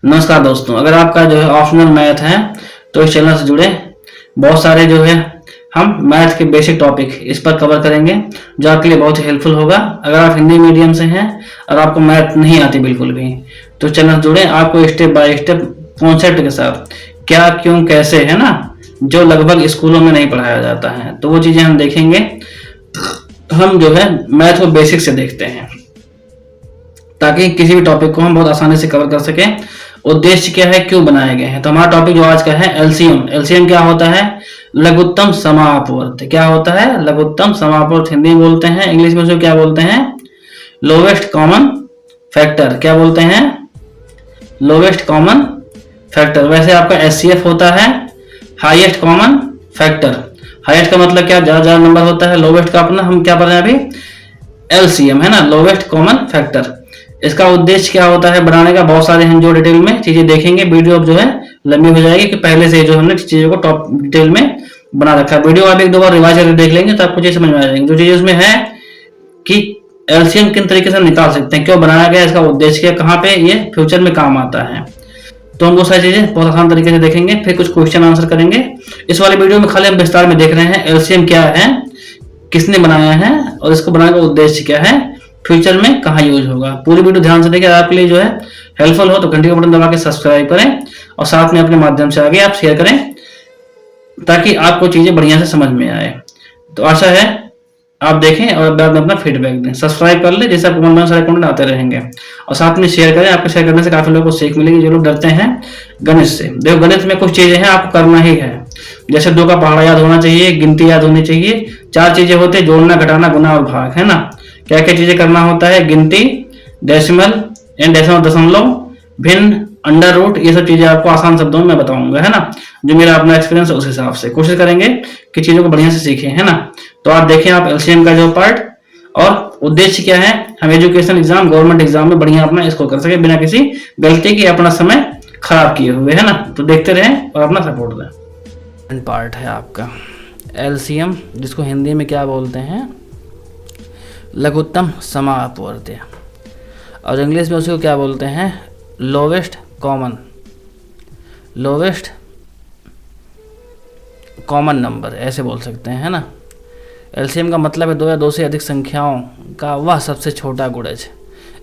नमस्कार दोस्तों, अगर आपका जो है ऑप्शनल मैथ है तो इस चैनल से जुड़े। बहुत सारे जो है हम मैथ के बेसिक टॉपिक इस पर कवर करेंगे जो आपके लिए बहुत ही हेल्पफुल होगा। अगर आप हिंदी मीडियम से हैं और आपको मैथ नहीं आती बिल्कुल भी, तो चैनल जुड़े। आपको स्टेप बाय स्टेप कॉन्सेप्ट के साथ क्या क्यों कैसे है ना, जो लगभग स्कूलों में नहीं पढ़ाया जाता है, तो वो चीजें हम देखेंगे। हम जो है मैथ को बेसिक से देखते हैं ताकि किसी भी टॉपिक को हम बहुत आसानी से कवर कर सकें। उद्देश्य क्या है, क्यों बनाए गए हैं। तो हमारा टॉपिक जो आज का है एलसीएम। एलसीएम क्या होता है? लघुत्तम समापवर्त। क्या होता है? लघुत्तम समापवर्त हिंदी में बोलते हैं, इंग्लिश में उसको क्या बोलते हैं? Lowest common factor. क्या बोलते हैं? Lowest common factor. वैसे आपका एचसीएफ होता है हाईएस्ट कॉमन फैक्टर। हाईएस्ट का मतलब क्या? ज्यादा ज्यादा नंबर होता है। लोवेस्ट का अपना हम क्या पढ़ रहे हैं अभी? एलसीएम है ना, लोवेस्ट कॉमन फैक्टर। इसका उद्देश्य क्या होता है बनाने का? बहुत सारे हम जो डिटेल में चीजें देखेंगे। वीडियो अब जो है लंबी हो जाएगी कि पहले से जो हमने चीजों को टॉप डिटेल में बना रखा है। वीडियो आप एक दो बार रिवाइज करके देख लेंगे तो आपको चीज समझ में आ जाएंगे। जो चीज उसमें है कि एलसीएम किन तरीके से निकाल सकते हैं, क्यों बनाया गया, इसका उद्देश्य क्या, कहाँ पे ये फ्यूचर में काम आता है, तो हम वो सारी चीजें बहुत आसान तरीके से देखेंगे। फिर कुछ क्वेश्चन आंसर करेंगे। इस वाले वीडियो में खाली हम विस्तार में देख रहे हैं एलसीएम क्या है, किसने बनाया है और इसको बनाने का उद्देश्य क्या है, फ्यूचर में कहाँ यूज होगा। पूरी वीडियो ध्यान से देखिए। आपके लिए जो है हेल्पफुल हो तो घंटी का बटन दबा के सब्सक्राइब करें और साथ में अपने माध्यम से आगे आप शेयर करें ताकि आपको चीजें बढ़िया से समझ में आए। तो आशा है आप देखें और बाद में अपना फीडबैक दें। सब्सक्राइब कर ले जैसे आपको मन सारे कंटेंट आते रहेंगे और साथ में शेयर करें। आपको शेयर करने से काफी लोगों को सीख मिलेगी जो लोग डरते हैं गणित से। देखो गणित में कुछ चीजें हैं आपको करना ही है, जैसे 2 का पहाड़ा याद होना चाहिए, गिनती याद होनी चाहिए, 4 चीजें होती है जोड़ना घटाना गुना और भाग, है ना। क्या क्या चीजें करना होता है? गिनती, डेसिमल एंड डेसिमल दशमलव, भिन्न, अंडर रूट, ये सब चीजें आपको आसान शब्दों में मैं बताऊंगा, है ना। जो मेरा अपना एक्सपीरियंस है उस हिसाब से कोशिश करेंगे कि चीजों को बढ़िया से सीखें, है ना। तो आप देखें आप एलसीएम का जो पार्ट और उद्देश्य क्या है, हम एजुकेशन एग्जाम गवर्नमेंट एग्जाम में बढ़िया अपना इसको कर सके बिना किसी गलती के, अपना समय खराब किए हुए, है ना। तो देखते रहें और अपना सपोर्ट दें। पार्ट है आपका एलसीएम, जिसको हिंदी में क्या बोलते हैं? लघुत्तम समापवर्त, और इंग्लिश में उसको क्या बोलते हैं? लोवेस्ट कॉमन नंबर, ऐसे बोल सकते हैं, है ना। एलसीएम का मतलब है 2 या 2 से अधिक संख्याओं का वह सबसे छोटा गुणज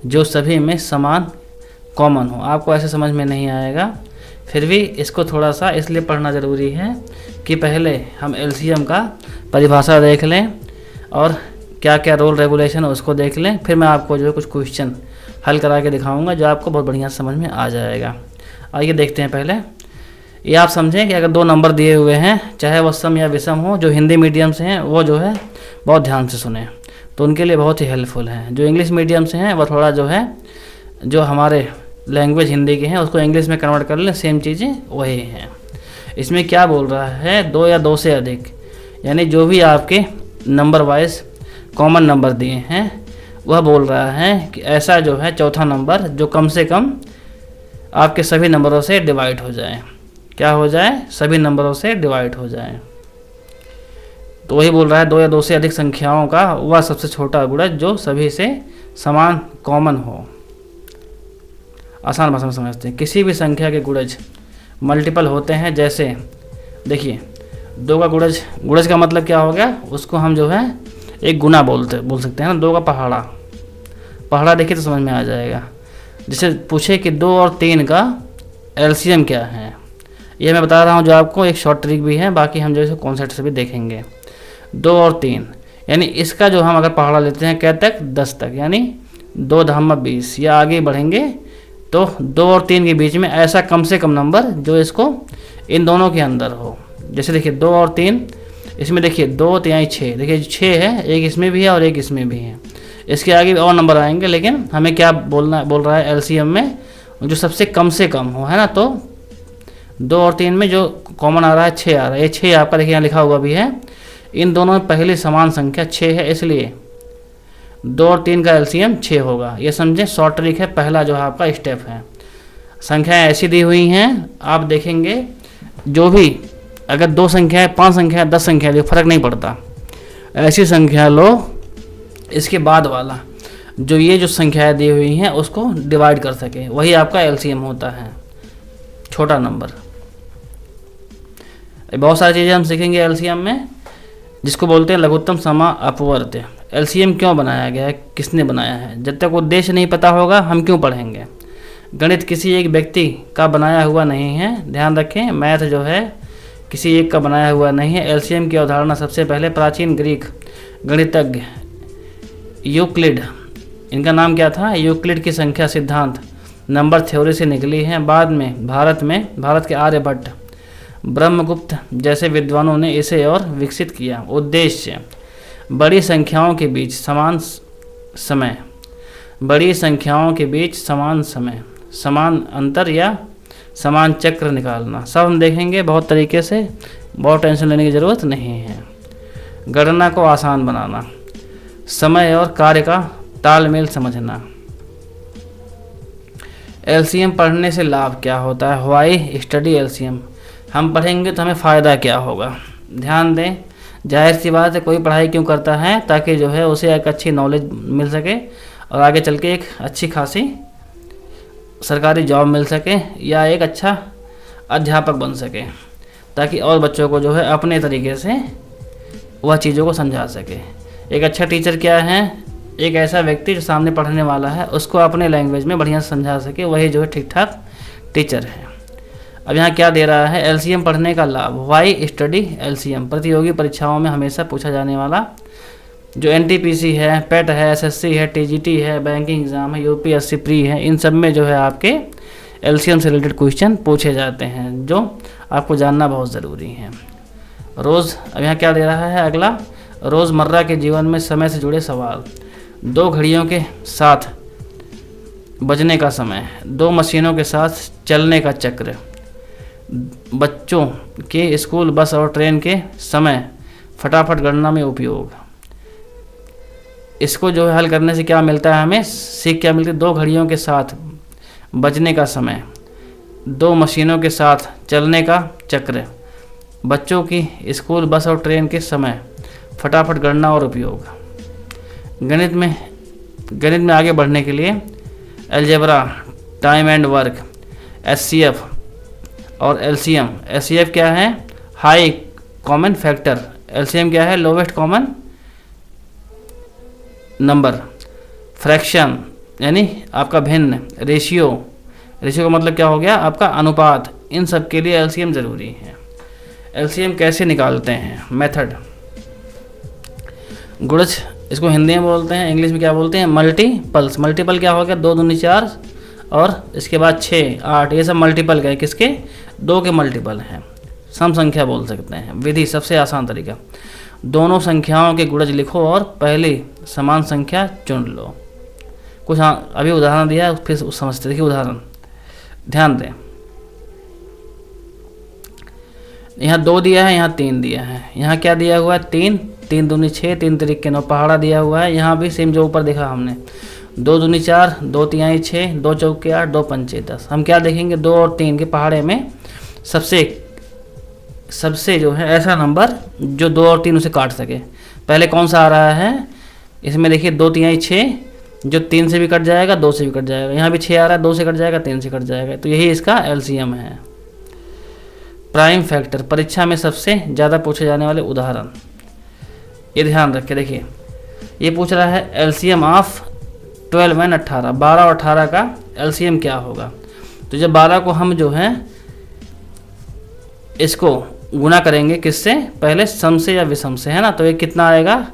जो सभी में समान कॉमन हो। आपको ऐसे समझ में नहीं आएगा, फिर भी इसको थोड़ा सा इसलिए पढ़ना ज़रूरी है कि पहले हम एलसीएम का परिभाषा देख लें और क्या क्या रोल रेगुलेशन है उसको देख लें। फिर मैं आपको जो है कुछ क्वेश्चन हल करा के दिखाऊंगा जो आपको बहुत बढ़िया समझ में आ जाएगा। आइए देखते हैं। पहले ये आप समझें कि अगर 2 नंबर दिए हुए हैं, चाहे वह सम या विषम हो, जो हिंदी मीडियम से हैं वो जो है बहुत ध्यान से सुने, तो उनके लिए बहुत ही हेल्पफुल है। जो इंग्लिश मीडियम से हैं वो थोड़ा जो है जो हमारे लैंग्वेज हिंदी के हैं उसको इंग्लिश में कन्वर्ट कर लें, सेम चीज़ें वही हैं। इसमें क्या बोल रहा है? 2 या 2 से अधिक, यानी जो भी आपके नंबर वाइज कॉमन नंबर दिए हैं वह बोल रहा है कि ऐसा जो है चौथा नंबर जो कम से कम आपके सभी नंबरों से डिवाइड हो जाए। क्या हो जाए? सभी नंबरों से डिवाइड हो जाए। तो वही बोल रहा है 2 या 2 से अधिक संख्याओं का वह सबसे छोटा गुणज जो सभी से समान कॉमन हो। आसान भाषा में समझते हैं। किसी भी संख्या के गुणज मल्टीपल होते हैं, जैसे देखिए 2 का गुणज का मतलब क्या हो गया? उसको हम जो है एक गुना बोल सकते हैं ना। 2 का पहाड़ा देखिए तो समझ में आ जाएगा। जैसे पूछे कि 2 और 3 का एलसीएम क्या है, ये मैं बता रहा हूँ जो आपको एक शॉर्ट ट्रिक भी है, बाकी हम जो है कॉन्सेप्ट से भी देखेंगे। 2 और 3 यानी इसका जो हम अगर पहाड़ा लेते हैं क्या तक? 10 तक, यानी 2 धामा 20, या आगे बढ़ेंगे तो 2 और 3 के बीच में ऐसा कम से कम नंबर जो इसको इन दोनों के अंदर हो। जैसे देखिए 2 और 3, इसमें देखिए 2 3 6, देखिए 6 है, एक इसमें भी है और एक इसमें भी है। इसके आगे भी और नंबर आएंगे, लेकिन हमें क्या बोल रहा है एलसीएम में? जो सबसे कम से कम हो, है ना। तो 2 और 3 में जो कॉमन आ रहा है 6 आ रहा है। ये 6 आपका देखिए यहाँ लिखा हुआ भी है। इन दोनों में पहली समान संख्या 6 है, इसलिए 2 और 3 का एलसीएम 6 होगा। ये समझें, शॉर्ट ट्रिक है, पहला जो है आपका स्टेप है। संख्याएँ ऐसी दी हुई हैं, आप देखेंगे जो भी अगर 2 संख्या है, 5 संख्या है, 10 संख्या है, फर्क नहीं पड़ता, ऐसी संख्या लो इसके बाद वाला जो ये जो संख्याएं दी हुई हैं उसको डिवाइड कर सके, वही आपका एलसीएम होता है। छोटा नंबर। बहुत सारी चीज़ें हम सीखेंगे एलसीएम में, जिसको बोलते हैं लघुत्तम समा अपवर्त्य। एलसीएम क्यों बनाया गया है, किसने बनाया है, जब तक उद्देश्य नहीं पता होगा हम क्यों पढ़ेंगे। गणित किसी एक व्यक्ति का बनाया हुआ नहीं है, ध्यान रखें। मैथ जो है किसी एक का बनाया हुआ नहीं है। एलसीएम की अवधारणा सबसे पहले प्राचीन ग्रीक गणितज्ञ यूक्लिड, इनका नाम क्या था, यूक्लिड की संख्या सिद्धांत नंबर थ्योरी से निकली है। बाद में भारत के आर्यभट्ट, ब्रह्मगुप्त जैसे विद्वानों ने इसे और विकसित किया। उद्देश्य बड़ी संख्याओं के बीच समान समय, समान अंतर या समान चक्र निकालना। सब हम देखेंगे बहुत तरीके से, बहुत टेंशन लेने की ज़रूरत नहीं है। गणना को आसान बनाना, समय और कार्य का तालमेल समझना। एलसीएम पढ़ने से लाभ क्या होता है, व्हाई स्टडी एलसीएम। हम पढ़ेंगे तो हमें फ़ायदा क्या होगा। ध्यान दें, जाहिर सी बात है, कोई पढ़ाई क्यों करता है, ताकि जो है उसे एक अच्छी नॉलेज मिल सके और आगे चल के एक अच्छी खासी सरकारी जॉब मिल सके या एक अच्छा अध्यापक बन सके, ताकि और बच्चों को जो है अपने तरीके से वह चीज़ों को समझा सके। एक अच्छा टीचर क्या है, एक ऐसा व्यक्ति जो सामने पढ़ने वाला है उसको अपने लैंग्वेज में बढ़िया से समझा सके, वही जो है ठीक ठाक टीचर है। अब यहाँ क्या दे रहा है, एलसीएम पढ़ने का लाभ, व्हाई स्टडी एलसीएम। प्रतियोगी परीक्षाओं में हमेशा पूछा जाने वाला, जो एनटीपीसी है, पेट है, एसएससी है, टीजीटी है, बैंकिंग एग्ज़ाम है, यूपीएससी प्री है, इन सब में जो है आपके एलसीएम से रिलेटेड क्वेश्चन पूछे जाते हैं, जो आपको जानना बहुत ज़रूरी है। रोज़, अब यहाँ क्या दे रहा है अगला, रोज़मर्रा के जीवन में समय से जुड़े सवाल। 2 घड़ियों के साथ बजने का समय, 2 मशीनों के साथ चलने का चक्र, बच्चों के स्कूल, बस और ट्रेन के समय फटाफट गणना में उपयोग। इसको जो है हल करने से क्या मिलता है, हमें सीख क्या मिलती है, 2 घड़ियों के साथ बजने का समय, 2 मशीनों के साथ चलने का चक्र, बच्चों की स्कूल, बस और ट्रेन के समय फटाफट गणना और उपयोग। गणित में आगे बढ़ने के लिए algebra, time and work, HCF और एलसीएम। एचसीएफ क्या है, हाई कॉमन फैक्टर, एलसीएम क्या है, लोवेस्ट कॉमन नंबर, फ्रैक्शन यानी आपका भिन्न, रेशियो का मतलब क्या हो गया, आपका अनुपात। इन सब के लिए एलसीएम ज़रूरी है। एलसीएम कैसे निकालते हैं, मेथड। गुणज, इसको हिंदी में बोलते हैं, इंग्लिश में क्या बोलते हैं, मल्टीपल्स। मल्टीपल क्या हो गया, 2 दूनी 4 और इसके बाद 6, 8, ये सब मल्टीपल गए, किसके, 2 के मल्टीपल हैं। सम संख्या बोल सकते हैं। विधि, सबसे आसान तरीका, दोनों संख्याओं के गुणज लिखो और पहली समान संख्या चुन लो। कुछ अभी उदाहरण दिया है, फिर समझते। देखिए उदाहरण, ध्यान दें, यहाँ 2 दिया है, यहाँ 3 दिया है, यहाँ क्या दिया हुआ है, 3 दूनी 6, 3 तिरिक्के 9, पहाड़ा दिया हुआ है। यहाँ भी सेम जो ऊपर देखा हमने, 2 दूनी 4, 2 तिहाई 6, 2 चौके 8, 2 पंचे 10। हम क्या देखेंगे, 2 और 3 के पहाड़े में सबसे जो है ऐसा नंबर जो 2 और 3 उसे काट सके। पहले कौन सा आ रहा है, इसमें देखिए 2 तिहाई 6, जो 3 से भी कट जाएगा, 2 से भी कट जाएगा। यहाँ भी 6 आ रहा है, 2 से कट जाएगा, 3 से कट जाएगा। तो यही इसका एलसीएम है। प्राइम फैक्टर, परीक्षा में सबसे ज़्यादा पूछे जाने वाले उदाहरण, ये ध्यान रखें। देखिए ये पूछ रहा है एलसीएम ऑफ 12 एंड 18, 12 और 18 का एलसीएम क्या होगा। तो जब 12 को हम जो है इसको गुना करेंगे किससे, पहले सम से या विषम से, है ना। तो ये कितना आएगा,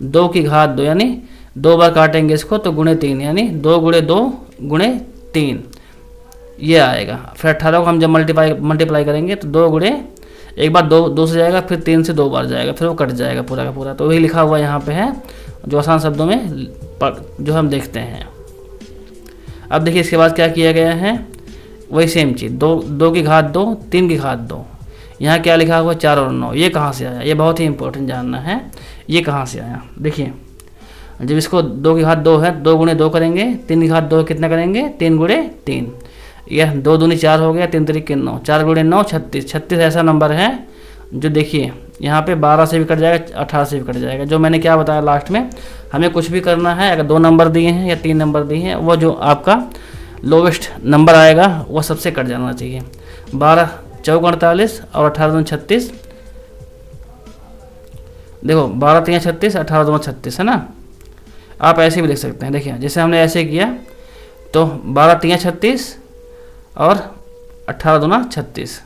2 की घात 2, यानी 2 बार काटेंगे इसको तो गुणे 3, यानी 2 गुणे 2 गुणे 3 ये आएगा। फिर 18 को हम जब मल्टीप्लाई करेंगे तो 2 गुणे, एक बार 2 से जाएगा, फिर 3 से 2 बार जाएगा, फिर वो कट जाएगा पूरा का पूरा। तो वही लिखा हुआ यहाँ पे है, जो आसान शब्दों में जो हम देखते हैं। अब देखिए इसके बाद क्या किया गया है, वही सेम चीज़, 2 की घात 2, 3 की घात 2। यहाँ क्या लिखा हुआ, 4 और 9, ये कहाँ से आया, ये बहुत ही इंपॉर्टेंट जानना है, ये कहाँ से आया। देखिए जब इसको 2 की घात 2 है, 2 गुणे 2 करेंगे, 3 की घात 2 कितना करेंगे, 3 गुणे 3, यह 2 दूनी 4 हो गया, 3 तिरिक्के 9, 4 गुणे 9 36। 36 ऐसा नंबर है जो देखिए यहाँ पे 12 से भी कट जाएगा, 18 से भी कट जाएगा। जो मैंने क्या बताया लास्ट में, हमें कुछ भी करना है, अगर 2 नंबर दिए हैं या 3 नंबर दिए हैं, वो जो आपका लोवेस्ट नंबर आएगा वो सबसे कट जाना चाहिए। 12 चौक 48 और 18 दूनी 36। देखो 12 3 36, 18 दूनी 36 है ना। आप ऐसे भी लिख सकते हैं, देखिए जैसे हमने ऐसे किया तो 12 3 36 और 18 दूना 36।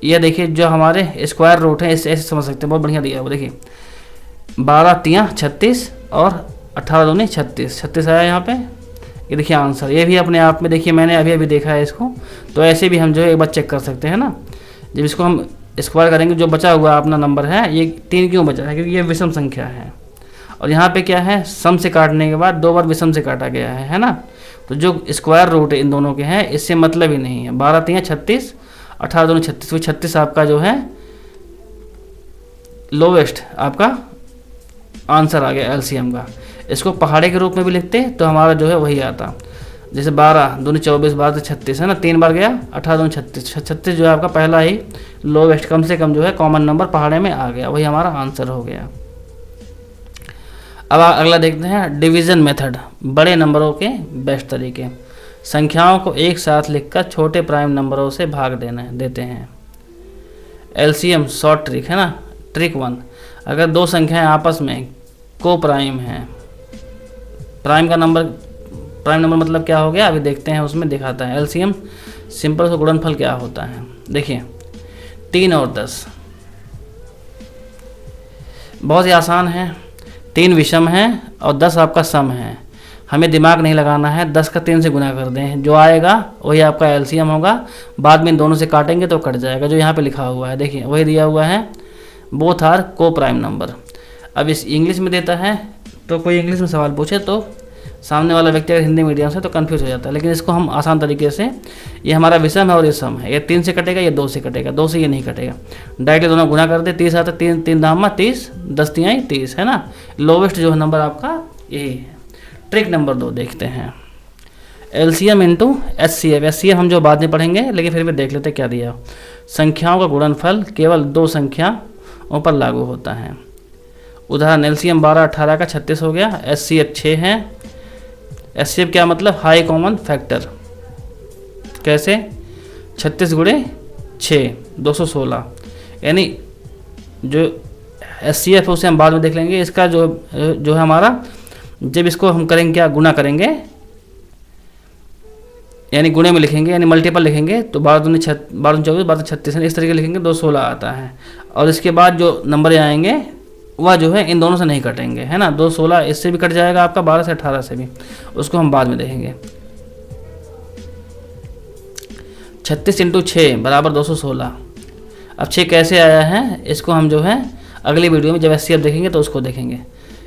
ये देखिए जो हमारे स्क्वायर रूट है इससे ऐसे समझ सकते हैं, बहुत बढ़िया दिया है वो। देखिए 12 3 36 और 18 दूनी 36, 36 आया यहाँ पे। ये देखिए आंसर, ये भी अपने आप में देखिए मैंने अभी अभी देखा है इसको, तो ऐसे भी हम जो है एक बार चेक कर सकते हैं ना। जब इसको हम स्क्वायर करेंगे जो बचा हुआ अपना नंबर है, ये 3 क्यों बचा है, क्योंकि ये विषम संख्या है। और यहाँ पे क्या है, सम से काटने के बाद 2 बार विषम से काटा गया है ना। तो जो स्क्वायर रूट इन दोनों के हैं इससे मतलब ही नहीं है। 12 3 36, 18 दूनी 36, तो 36 आपका जो है लोवेस्ट आपका आंसर आ गया एलसीएम का। इसको पहाड़े के रूप में भी लिखते तो हमारा जो है वही आता। जैसे 12 दूनी 24, 12 36 है ना, 3 बार गया, 18 दूनी 36, 36 जो है आपका पहला ही लोवेस्ट कम से कम जो है कॉमन नंबर पहाड़े में आ गया, वही हमारा आंसर हो गया। अब अगला देखते हैं डिवीज़न मेथड, बड़े नंबरों के बेस्ट तरीके। संख्याओं को एक साथ लिखकर छोटे प्राइम नंबरों से भाग देते हैं। एलसीएम शॉर्ट ट्रिक है ना। ट्रिक 1, अगर दो संख्याएं आपस में को प्राइम हैं, प्राइम नंबर मतलब क्या हो गया, अभी देखते हैं, उसमें दिखाता है। एलसीएम सिंपल से गुणनफल क्या होता है, देखिए 3 और 10, बहुत ही आसान है। 3 विषम है और 10 आपका सम है, हमें दिमाग नहीं लगाना है। 10 का 3 से गुना कर दें, जो आएगा वही आपका एलसीएम होगा। बाद में इन दोनों से काटेंगे तो कट जाएगा, जो यहाँ पे लिखा हुआ है देखिए वही दिया हुआ है, बोथ आर को प्राइम नंबर। अब इस इंग्लिश में देता है, तो कोई इंग्लिश में सवाल पूछे तो सामने वाला व्यक्ति अगर हिंदी मीडियम से तो कन्फ्यूज हो जाता है। लेकिन इसको हम आसान तरीके से, ये हमारा विषम है और ये सम है, ये 3 से कटेगा, ये 2 से कटेगा, 2 से ये नहीं कटेगा, डायरेक्टली दोनों गुना कर दे। 30 आता है, 3 धामा 30, 10 तिहाई 30 है ना। लोवेस्ट जो है नंबर आपका यही है। ट्रिक नंबर 2 देखते हैं, एलसीएम इंटू एचसीएफ। एचसीएफ हम जो बाद में पढ़ेंगे, लेकिन फिर भी देख लेते क्या दिया। संख्याओं का गुणनफल केवल 2 संख्याओं पर लागू होता है। उदाहरण एलसीएम 12 18 का 36 हो गया। एचसीएफ 6 है। एचसीएफ क्या मतलब, हाई कॉमन फैक्टर। कैसे, 36 गुणे 6 216, यानी जो एचसीएफ उसे हम बाद में देख लेंगे। इसका जो है हमारा, जब इसको हम करेंगे क्या, गुना करेंगे, यानी गुणे में लिखेंगे, यानी मल्टीपल लिखेंगे, तो 12 दूनी 24, 12 36 इस तरीके लिखेंगे, 216 आता है। और इसके बाद जो नंबर आएंगे वह जो है इन दोनों से नहीं कटेंगे, है ना। 216 इससे भी कट जाएगा आपका, 12 से 18 से भी, उसको हम बाद में देखेंगे। 36 इंटू 6 बराबर 216। अब 6 कैसे आया है, इसको हम जो है अगली वीडियो में जब एचसीएफ देखेंगे तो उसको देखेंगे।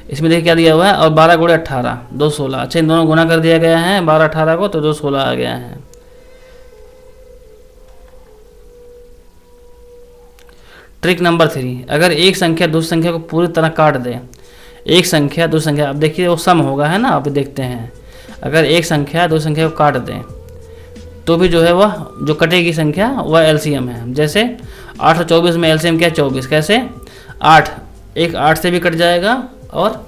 इसमें देखिए क्या दिया हुआ है, और 12 गुणे 18 216। अच्छा, इन दोनों गुना कर दिया गया है 12 18 को, तो 216 आ गया है। ट्रिक नंबर 3, अगर एक संख्या दूसरी संख्या को पूरी तरह काट दे। एक संख्या दूसरी संख्या, अब देखिए वो सम होगा, है ना। अब देखते हैं, अगर एक संख्या दूसरी संख्या को काट दें तो भी जो है वह जो कटेगी संख्या वह एलसीएम है। जैसे 8 और 24 में एलसीएम क्या है, 24। कैसे, 8 से भी कट जाएगा और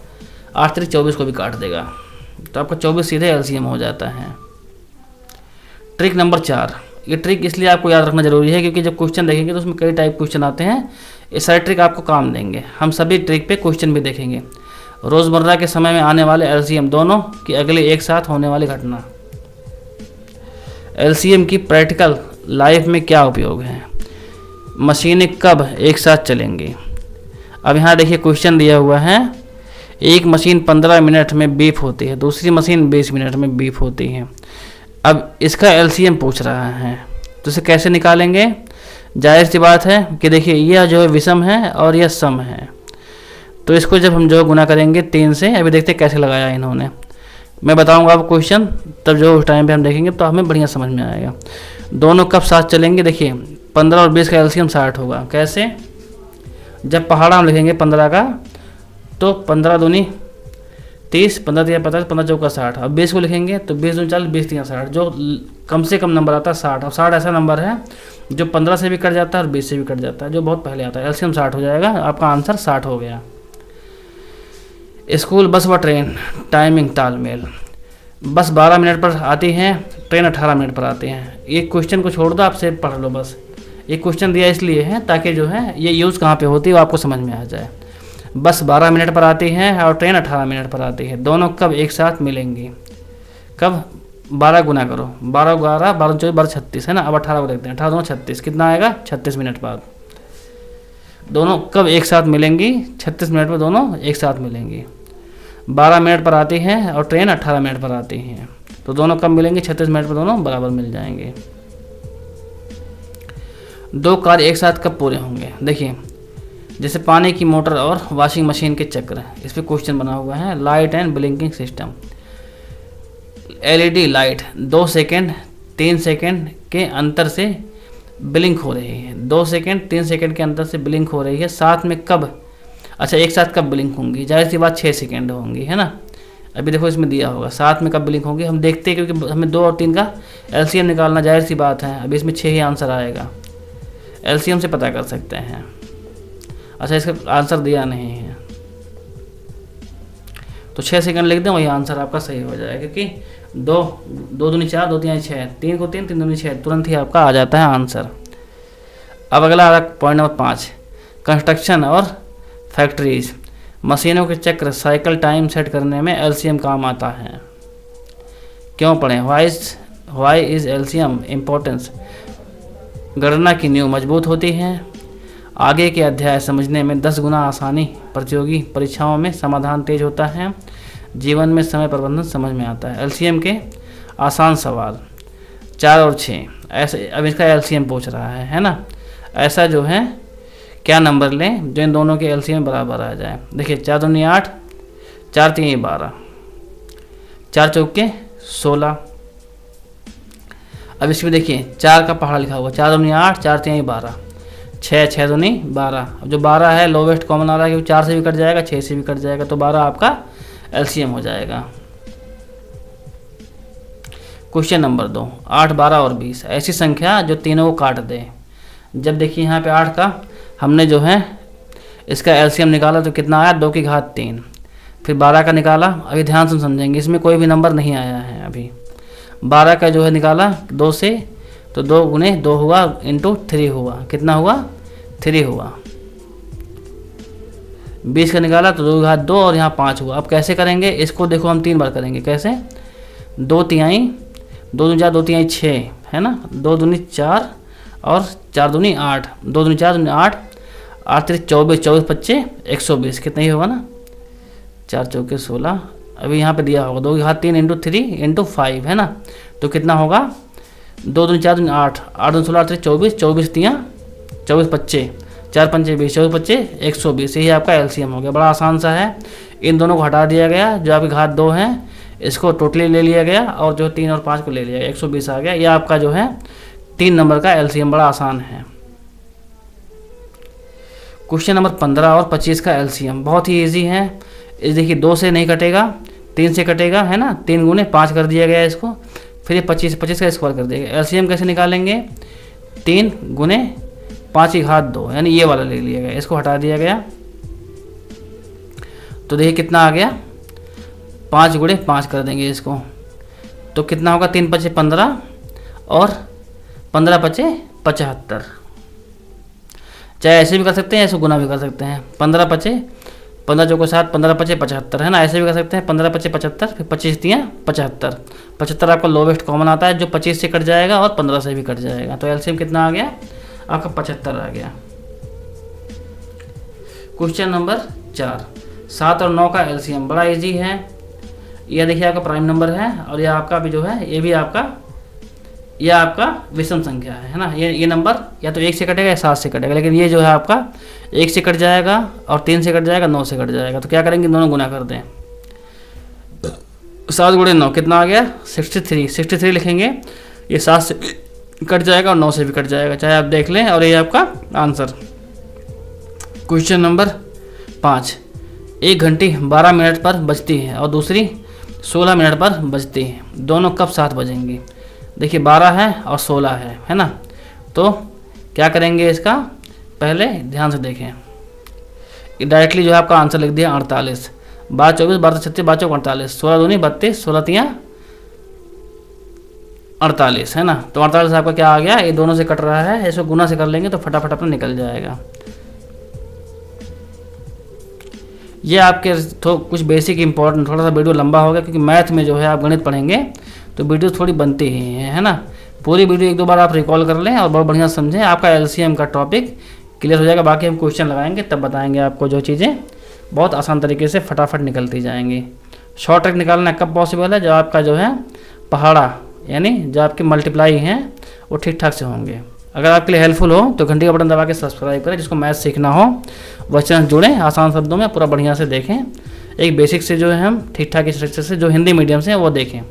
8 3 24 को भी काट देगा, तो आपका 24 सीधे एलसीएम हो जाता है। ट्रिक नंबर 4, ये ट्रिक इसलिए आपको याद रखना जरूरी है क्योंकि जब क्वेश्चन देखेंगे तो उसमें कई टाइप क्वेश्चन आते हैं। ये सारे ट्रिक आपको काम देंगे, हम सभी ट्रिक पे क्वेश्चन भी देखेंगे। रोज़मर्रा के समय में आने वाले एलसीएम दोनों की अगले एक साथ होने वाली घटना। एलसीएम की प्रैक्टिकल लाइफ में क्या उपयोग है, मशीनें कब एक साथ चलेंगी। अब यहाँ देखिए क्वेश्चन दिया हुआ है, एक मशीन 15 मिनट में बीप होती है, दूसरी मशीन 20 मिनट में बीप होती है। अब इसका एलसीएम पूछ रहा है, तो इसे कैसे निकालेंगे। जाहिर सी बात है कि देखिए यह जो है विषम है और यह सम है, तो इसको जब हम जो गुना करेंगे 3 से, अभी देखते हैं कैसे लगाया इन्होंने, मैं बताऊंगा आपको क्वेश्चन, तब जो उस टाइम पे हम देखेंगे तो हमें बढ़िया समझ में आएगा। दोनों कब साथ चलेंगे, देखिए 15 और 20 का एलसीएम 60 होगा। कैसे, जब पहाड़ा हम लिखेंगे 15 का, तो 15 दूनी 30, 15 3 50, 15 चौका 60। अब 20 को लिखेंगे तो 20 दूनी 40, 20 3 60, जो कम से कम नंबर आता है 60। और 60 ऐसा नंबर है जो 15 से भी कट जाता है और 20 से भी कट जाता है, जो बहुत पहले आता है। एलसीएम 60 हो जाएगा, आपका आंसर 60 हो गया। स्कूल बस व ट्रेन टाइमिंग तालमेल। बस 12 मिनट पर आती है, ट्रेन 18 मिनट पर आती है। एक क्वेश्चन को छोड़ दो, आपसे पढ़ लो बस। एक क्वेश्चन दिया इसलिए है ताकि जो है ये यूज़ कहाँ पे होती है वो आपको समझ में आ जाए। बस 12 मिनट पर आती है और ट्रेन 18 मिनट पर आती है। दोनों कब एक साथ मिलेंगी? कब? 12 गुना करो, 12 12 12 24 12 36 है ना। अब 18 को देखते हैं, 18 2 36, कितना आएगा? 36 मिनट बाद। दोनों कब एक साथ मिलेंगी? 36 मिनट में दोनों एक साथ मिलेंगी। 12 मिनट पर आती है और ट्रेन 18 मिनट पर आती है, तो दोनों कब मिलेंगे? 36 मिनट पर दोनों बराबर मिल जाएंगे। दो कार्य एक साथ कब पूरे होंगे? देखिए, जैसे पानी की मोटर और वॉशिंग मशीन के चक्र, इस पर क्वेश्चन बना हुआ है। Light and blinking system. LED light 2 second 3 second के अंतर से ब्लिंक हो रही है। 2 सेकेंड 3 सेकेंड के अंतर से ब्लिंक हो रही है, साथ में कब? अच्छा, एक साथ कब ब्लिंक होंगी? जाहिर सी बात 6 सेकेंड होंगी, है ना। अभी देखो इसमें दिया होगा साथ में कब ब्लिंक होंगी, हम देखते हैं क्योंकि हमें 2 और 3 का एलसीएम निकालना, जाहिर सी बात है। अभी इसमें 6 ही आंसर आएगा, एलसीएम से पता कर सकते हैं। अच्छा, इसका आंसर दिया नहीं है तो 6 सेकंड लिख दें, वही आंसर आपका सही हो जाएगा, क्योंकि 2 दूनी 4 2 3 6, 3 को 3 3 दूनी 6, तुरंत ही आपका आ जाता है आंसर। अब अगला आ रहा पॉइंट नंबर 5, कंस्ट्रक्शन और फैक्ट्रीज। मशीनों के चक्र साइकिल टाइम सेट करने में एलसीएम काम आता है। क्यों पढ़ें? Why is LCM importance. गणना की नींव मजबूत होती है। आगे के अध्याय समझने में 10 गुना आसानी। प्रतियोगी परीक्षाओं में समाधान तेज होता है। जीवन में समय प्रबंधन समझ में आता है। एलसीएम के आसान सवाल 4 और 6 ऐसे। अब इसका एलसीएम पूछ रहा है ना। ऐसा जो है क्या नंबर लें जो इन दोनों के एलसीएम बराबर आ जाए। देखिए 4 दूनी 8, 4 3 12, 4 चौके 16। अब इसमें देखिए 4 का पहाड़ा लिखा हुआ, 4 दूनी 8, 4 3 12, 6 6 दूनी 12। अब जो 12 है लोवेस्ट कॉमन आ रहा है, क्योंकि 4 से भी कट जाएगा 6 से भी कट जाएगा, तो 12 आपका एलसीएम हो जाएगा। क्वेश्चन नंबर 2, 8 12 और 20 ऐसी संख्या जो तीनों को काट दे। जब देखिए यहाँ पे 8 का हमने जो है इसका एलसीएम निकाला तो कितना आया? 2 की घात 3। फिर 12 का निकाला, अभी ध्यान से समझेंगे, इसमें कोई भी नंबर नहीं आया है अभी। 12 का जो है निकाला 2 से, तो 2 गुने 2 हुआ इंटू 3 हुआ, कितना हुआ? 3 हुआ। 20 का निकाला तो 2 की घात 2 और यहाँ 5 हुआ। अब कैसे करेंगे इसको? देखो हम 3 बार करेंगे। कैसे? 2 तिहाई, 2 दूनी 4, 2 तिहाई 6 है ना, 2 दूनी 4 और 4 दूनी 8, 2 दूनी 4 दूनी 8, 8 3 24, 24 25 120, कितना ही होगा ना, 4 चौके 16। अभी यहाँ पे दिया होगा 2 की घात 3 इंटू 3 इंटू 5 है ना, तो कितना होगा? 2 दूनी 4 दूनी 8, 8 दूनी 16, 8 24, 24 तियाँ 24 25, 4 पंचे 20, 24 25 120। यही आपका एलसीएम हो गया। बड़ा आसान सा है। इन दोनों को हटा दिया गया, जो आपकी घात 2 है इसको टोटली ले लिया गया और जो 3 और 5 को ले लिया गया, 120 आ गया। यह आपका जो है 3 नंबर का एलसीएम। बड़ा आसान है। क्वेश्चन नंबर 15 और 25 का एलसीएम बहुत ही इजी है। इस देखिए 2 से नहीं कटेगा, 3 से कटेगा है ना, 3 गुने 5 कर दिया गया इसको, फिर ये 25 का स्क्वायर कर देगा। एलसीएम कैसे निकालेंगे? 3 गुने 5 की घात 2, यानी ये वाला ले लिया गया, इसको हटा दिया गया। तो देखिए कितना आ गया? 5 गुणे 5 कर देंगे इसको, तो कितना होगा? 3 पचे 15 और 15 पचे 75। चाहे ऐसे भी कर सकते हैं, ऐसे गुना भी कर सकते हैं। 15 पचे 15 चौको 7, 15 पचे 75 है ना, ऐसे भी कर सकते हैं। 15 पचे 75, फिर 25 तियाँ 75। 75 आपका लोवेस्ट कॉमन आता है, जो 25 से कट जाएगा और 15 से भी कट जाएगा। तो एलसीएम कितना आ गया? आपका 75 आ गया। क्वेश्चन नंबर 4, 7 और 9 का एलसीएम बड़ा इजी है। यह देखिए आपका प्राइम नंबर है और यह आपका भी जो है ये भी आपका विषम संख्या है ना। ये नंबर या तो 1 से कटेगा या 7 से कटेगा, लेकिन ये जो है आपका 1 से कट जाएगा और 3 से कट जाएगा, 9 से कट जाएगा। तो क्या करेंगे? दोनों गुना कर दें। 7 गुणे 9 कितना आ गया? 63 लिखेंगे। ये 7 से कट जाएगा और 9 से भी कट जाएगा, चाहे आप देख लें, और ये आपका आंसर। क्वेश्चन नंबर 5, 1 घंटी 12 मिनट पर बजती है और दूसरी 16 मिनट पर बजती है। दोनों कब साथ बजेंगी? देखिए 12 है और 16 है ना, तो क्या करेंगे इसका? पहले ध्यान से देखें, डायरेक्टली जो है आपका आंसर लिख दिया 48। 12 24 12 36 12 48, 16 दूनी 32, 16 तियाँ 48 है ना। तो 48 आपका क्या आ गया, ये दोनों से कट रहा है, इसको गुना से कर लेंगे तो फटाफट अपना निकल जाएगा। ये आपके तो कुछ बेसिक इंपॉर्टेंट, थोड़ा सा वीडियो लंबा हो गया क्योंकि मैथ में जो है आप गणित पढ़ेंगे तो वीडियो थोड़ी बनती ही है ना। पूरी वीडियो एक दो बार आप रिकॉल कर लें और बहुत बढ़िया समझें, आपका एलसीएम का टॉपिक क्लियर हो जाएगा। बाकी हम क्वेश्चन लगाएंगे तब बताएंगे आपको, जो चीज़ें बहुत आसान तरीके से फटाफट निकलती जाएंगी। शॉर्ट ट्रिक निकालना कब पॉसिबल है, जब आपका जो है पहाड़ा यानी जो आपके मल्टीप्लाई हैं वो ठीक ठाक से होंगे। अगर आपके लिए हेल्पफुल हो तो घंटी का बटन दबा के सब्सक्राइब करें। जिसको मैथ सीखना हो वह चैनल जुड़ें, आसान शब्दों में पूरा बढ़िया से देखें। एक बेसिक से जो है हम ठीक ठाक स्ट्रक्चर से जो हिंदी मीडियम से वो देखें।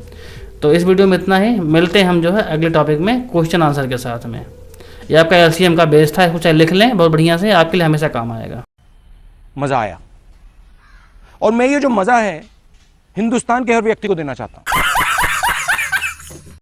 तो इस वीडियो में इतना ही, मिलते हैं हम जो है अगले टॉपिक में क्वेश्चन आंसर के साथ में। ये आपका एलसीएम का बेस था, इसको चाहे लिख लें, बहुत बढ़िया से आपके लिए हमेशा काम आएगा। मजा आया, और मैं ये जो मजा है हिंदुस्तान के हर व्यक्ति को देना चाहता हूं।